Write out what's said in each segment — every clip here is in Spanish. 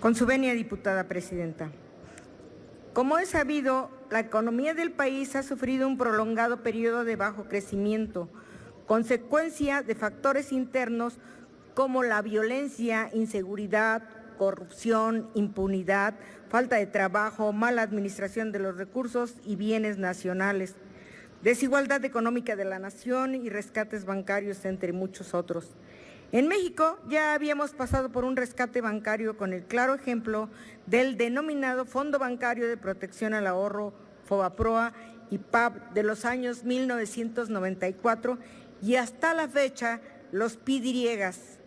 Con su venia, diputada presidenta. Como es sabido, la economía del país ha sufrido un prolongado periodo de bajo crecimiento, consecuencia de factores internos como la violencia, inseguridad, corrupción, impunidad, falta de trabajo, mala administración de los recursos y bienes nacionales, desigualdad económica de la nación y rescates bancarios, entre muchos otros. En México ya habíamos pasado por un rescate bancario con el claro ejemplo del denominado Fondo Bancario de Protección al Ahorro, FOBAPROA y PAB de los años 1994 y hasta la fecha los PIDIRIEGAS.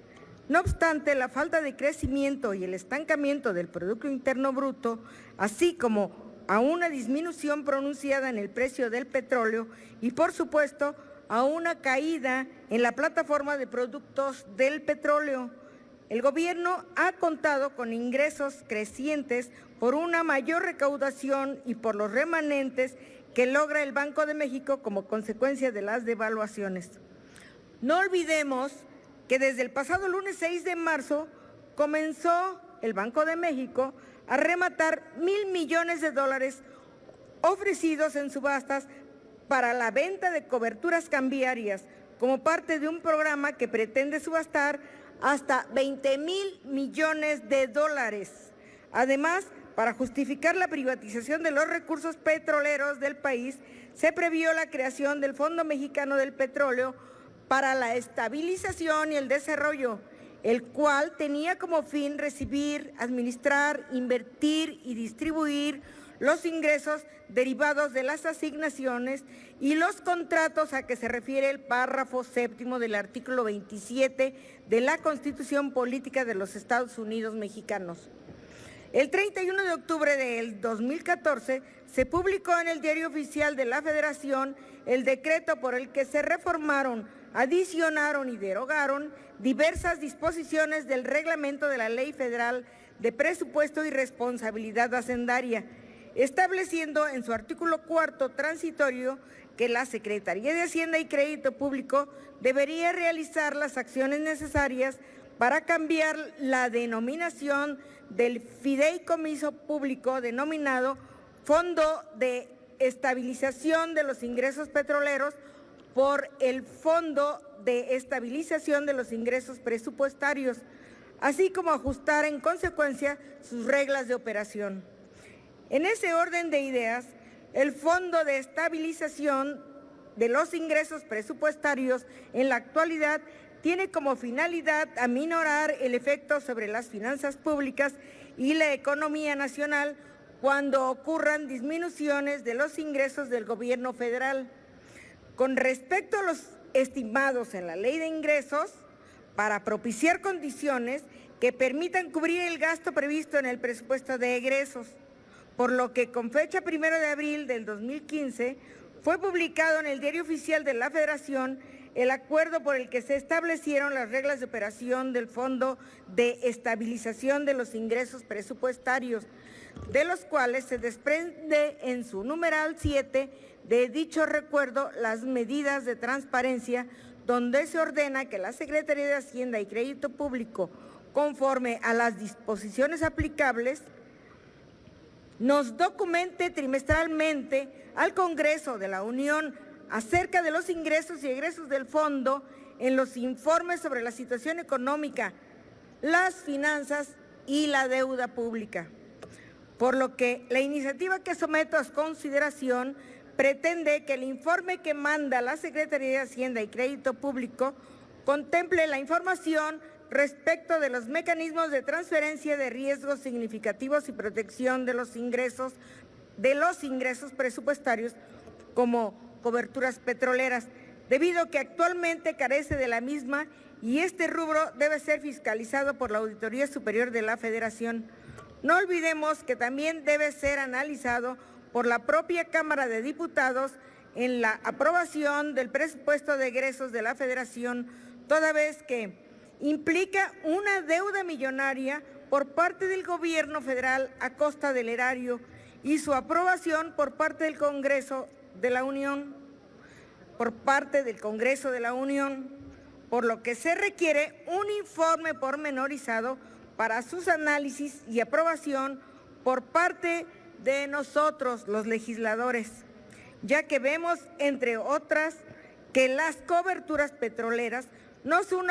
No obstante, la falta de crecimiento y el estancamiento del Producto Interno Bruto, así como a una disminución pronunciada en el precio del petróleo y, por supuesto, a una caída en la plataforma de productos del petróleo. El gobierno ha contado con ingresos crecientes por una mayor recaudación y por los remanentes que logra el Banco de México como consecuencia de las devaluaciones. No olvidemos que desde el pasado lunes 6 de marzo comenzó el Banco de México a rematar $1,000 millones ofrecidos en subastas para la venta de coberturas cambiarias como parte de un programa que pretende subastar hasta $20,000 millones. Además, para justificar la privatización de los recursos petroleros del país, se previó la creación del Fondo Mexicano del Petróleo para la Estabilización y el Desarrollo, el cual tenía como fin recibir, administrar, invertir y distribuir los ingresos derivados de las asignaciones y los contratos a que se refiere el párrafo séptimo del artículo 27 de la Constitución Política de los Estados Unidos Mexicanos. El 31 de octubre del 2014 se publicó en el Diario Oficial de la Federación el decreto por el que se reformaron, adicionaron y derogaron diversas disposiciones del reglamento de la Ley Federal de Presupuesto y Responsabilidad Hacendaria, estableciendo en su artículo 4 transitorio que la Secretaría de Hacienda y Crédito Público debería realizar las acciones necesarias para cambiar la denominación del fideicomiso público denominado Fondo de Estabilización de los Ingresos Petroleros por el Fondo de Estabilización de los Ingresos Presupuestarios, así como ajustar en consecuencia sus reglas de operación. En ese orden de ideas, el Fondo de Estabilización de los Ingresos Presupuestarios en la actualidad tiene como finalidad aminorar el efecto sobre las finanzas públicas y la economía nacional cuando ocurran disminuciones de los ingresos del gobierno federal. Con respecto a los estimados en la Ley de Ingresos, para propiciar condiciones que permitan cubrir el gasto previsto en el presupuesto de egresos, por lo que con fecha 1 de abril del 2015 fue publicado en el Diario Oficial de la Federación el acuerdo por el que se establecieron las reglas de operación del Fondo de Estabilización de los Ingresos Presupuestarios, de los cuales se desprende en su numeral 7 de dicho recuerdo las medidas de transparencia, donde se ordena que la Secretaría de Hacienda y Crédito Público, conforme a las disposiciones aplicables, nos documente trimestralmente al Congreso de la Unión acerca de los ingresos y egresos del fondo en los informes sobre la situación económica, las finanzas y la deuda pública. Por lo que la iniciativa que someto a su consideración pretende que el informe que manda la Secretaría de Hacienda y Crédito Público contemple la información respecto de los mecanismos de transferencia de riesgos significativos y protección de los ingresos presupuestarios como coberturas petroleras, debido a que actualmente carece de la misma y este rubro debe ser fiscalizado por la Auditoría Superior de la Federación. No olvidemos que también debe ser analizado por la propia Cámara de Diputados en la aprobación del presupuesto de egresos de la Federación, toda vez que implica una deuda millonaria por parte del gobierno federal a costa del erario y su aprobación por parte del Congreso de la Unión, por lo que se requiere un informe pormenorizado para sus análisis y aprobación por parte de nosotros, los legisladores, ya que vemos, entre otras, que las coberturas petroleras no son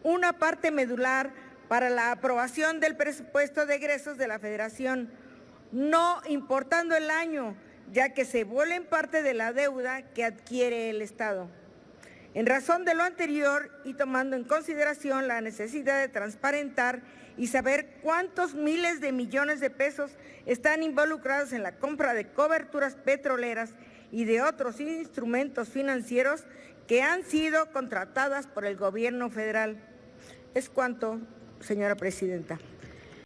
una parte medular para la aprobación del presupuesto de egresos de la Federación, no importando el año, ya que se vuelven parte de la deuda que adquiere el Estado. En razón de lo anterior y tomando en consideración la necesidad de transparentar y saber cuántos miles de millones de pesos están involucrados en la compra de coberturas petroleras y de otros instrumentos financieros que han sido contratadas por el Gobierno federal. Es cuanto, señora presidenta.